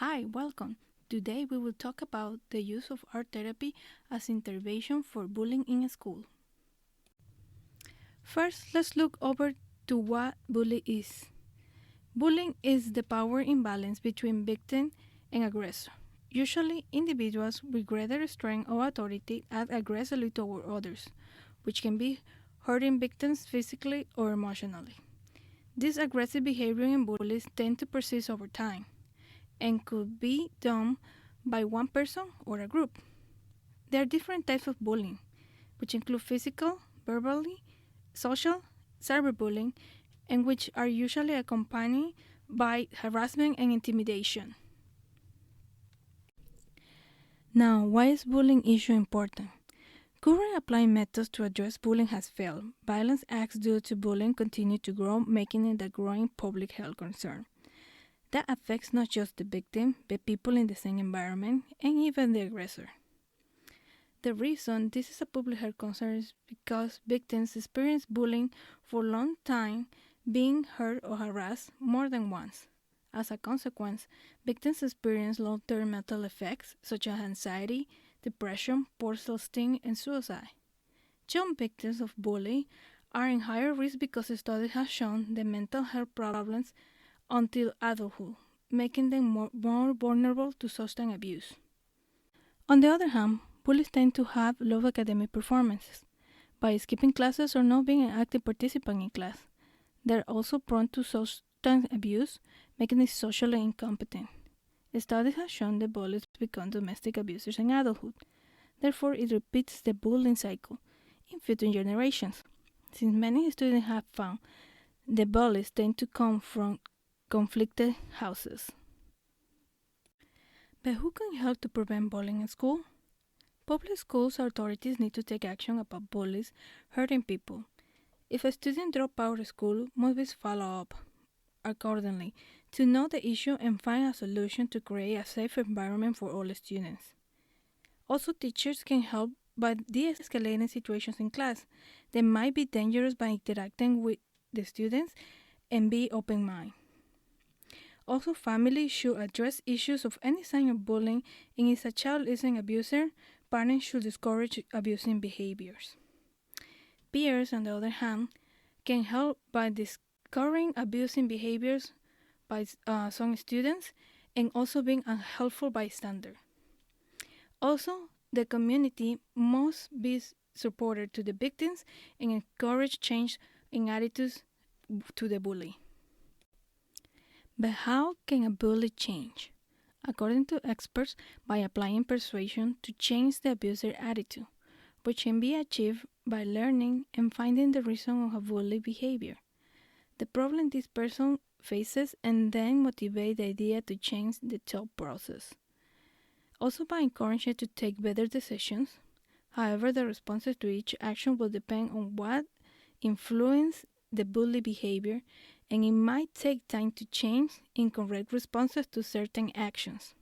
Hi, welcome. Today we will talk about the use of art therapy as intervention for bullying in school. First, let's look over to what bullying is. Bullying is the power imbalance between victim and aggressor. Usually, individuals with greater strength or authority act aggressively toward others, which can be hurting victims physically or emotionally. This aggressive behavior in bullies tend to persist over time and could be done by one person or a group. There are different types of bullying, which include physical, verbally, social, cyberbullying, and which are usually accompanied by harassment and intimidation. Now, why is bullying issue important? Current applying methods to address bullying has failed. Violence acts due to bullying continue to grow, making it a growing public health concern. That affects not just the victim, but people in the same environment and even the aggressor. The reason this is a public health concern is because victims experience bullying for a long time, being hurt or harassed more than once. As a consequence, victims experience long-term mental effects such as anxiety, depression, poor self-esteem, and suicide. Young victims of bullying are in higher risk because studies have shown that mental health problems until adulthood, making them more vulnerable to substance abuse. On the other hand, bullies tend to have low academic performances by skipping classes or not being an active participant in class. They're also prone to substance abuse, making them socially incompetent. Studies have shown that bullies become domestic abusers in adulthood. Therefore, it repeats the bullying cycle in future generations. Since many students have found the bullies tend to come from conflicted houses. But who can help to prevent bullying in school? Public schools authorities need to take action about bullies hurting people. If a student drops out of school, must be followed up accordingly to know the issue and find a solution to create a safe environment for all students. Also, teachers can help by de-escalating situations in class that might be dangerous by interacting with the students and be open-minded. Also, families should address issues of any sign of bullying, and if a child is an abuser, parents should discourage abusing behaviors. Peers, on the other hand, can help by discovering abusing behaviors by some students and also being a helpful bystander. Also, the community must be supported to the victims and encourage change in attitudes to the bully. But how can a bully change? According to experts, by applying persuasion to change the abuser attitude, which can be achieved by learning and finding the reason of a bully behavior, the problem this person faces, and then motivate the idea to change the thought process. Also by encouraging to take better decisions. However, the responses to each action will depend on what influenced the bully behavior, and it might take time to change incorrect responses to certain actions.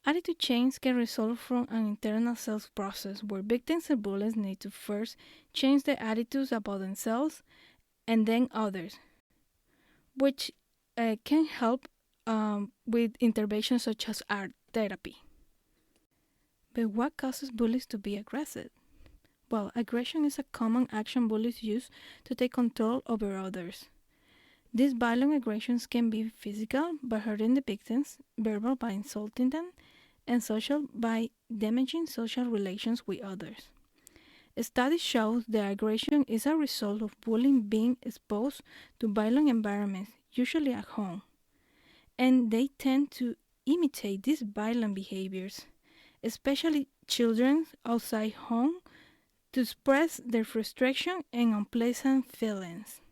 Attitude change can result from an internal self process where victims and bullies need to first change their attitudes about themselves and then others, which can help with interventions such as art therapy. But what causes bullies to be aggressive? Well, aggression is a common action bullies use to take control over others. These violent aggressions can be physical by hurting the victims, verbal by insulting them, and social by damaging social relations with others. Studies show that aggression is a result of bullying being exposed to violent environments, usually at home, and they tend to imitate these violent behaviors, especially children outside home, to express their frustration and unpleasant feelings.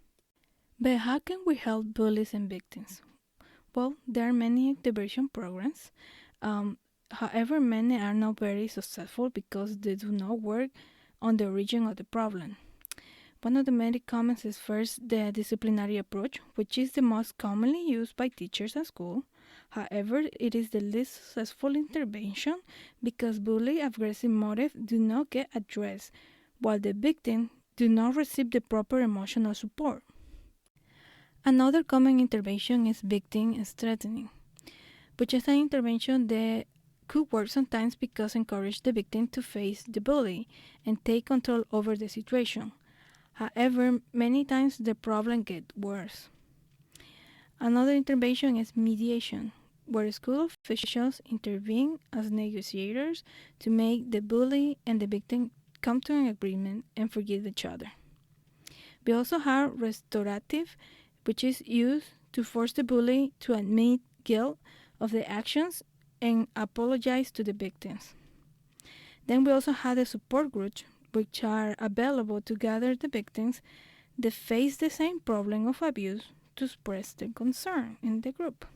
But how can we help bullies and victims? Well, there are many intervention programs. However, many are not very successful because they do not work on the origin of the problem. One of the many comments is first the disciplinary approach, which is the most commonly used by teachers at school. However, it is the least successful intervention because bully aggressive motives do not get addressed, while the victim do not receive the proper emotional support. Another common intervention is victim strengthening, which is an intervention that could work sometimes because encourage the victim to face the bully and take control over the situation. However, many times the problem gets worse. Another intervention is mediation, where school officials intervene as negotiators to make the bully and the victim come to an agreement and forgive each other. We also have restorative, which is used to force the bully to admit guilt of the actions and apologize to the victims. Then we also have the support groups, which are available to gather the victims that face the same problem of abuse to express their concern in the group.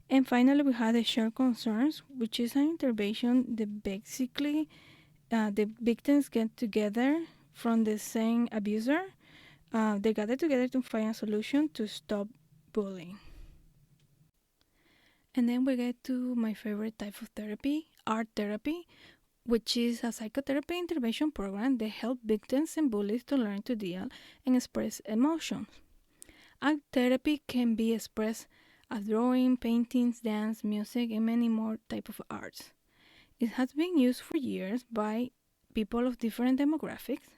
And finally, we have the shared concerns, which is an intervention that basically the victims get together from the same abuser. They gather together to find a solution to stop bullying. And then we get to my favorite type of therapy, art therapy, which is a psychotherapy intervention program that helps victims and bullies to learn to deal and express emotions. Art therapy can be expressed as drawing, paintings, dance, music, and many more types of arts. It has been used for years by people of different demographics.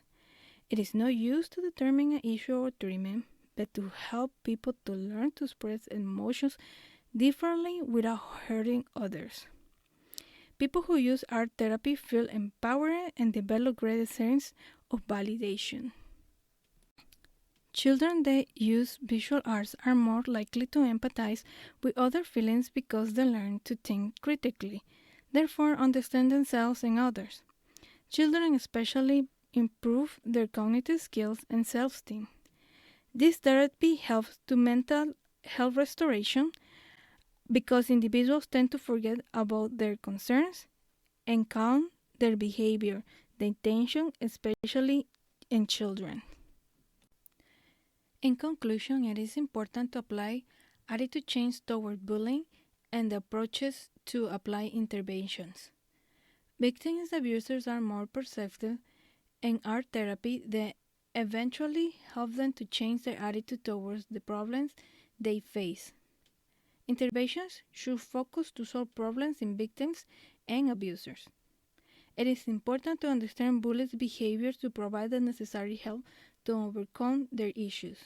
It is not used to determine an issue or treatment, but to help people to learn to express emotions differently without hurting others. People who use art therapy feel empowered and develop greater sense of validation. Children that use visual arts are more likely to empathize with other feelings because they learn to think critically, therefore understand themselves and others. Children especially improve their cognitive skills and self-esteem. This therapy helps to mental health restoration because individuals tend to forget about their concerns and calm their behavior, the intention, especially in children. In conclusion, it is important to apply attitude change toward bullying and the approaches to apply interventions. Victims and abusers are more perceptive and art therapy that eventually help them to change their attitude towards the problems they face. Interventions should focus to solve problems in victims and abusers. It is important to understand bullies' behavior to provide the necessary help to overcome their issues.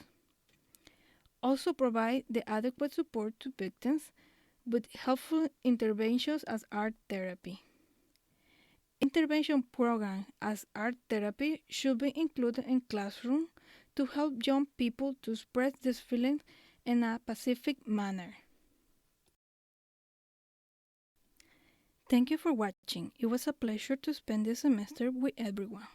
Also provide the adequate support to victims with helpful interventions as art therapy. Intervention programs as art therapy should be included in classrooms to help young people to express these feelings in a pacific manner. Thank you for watching. It was a pleasure to spend this semester with everyone.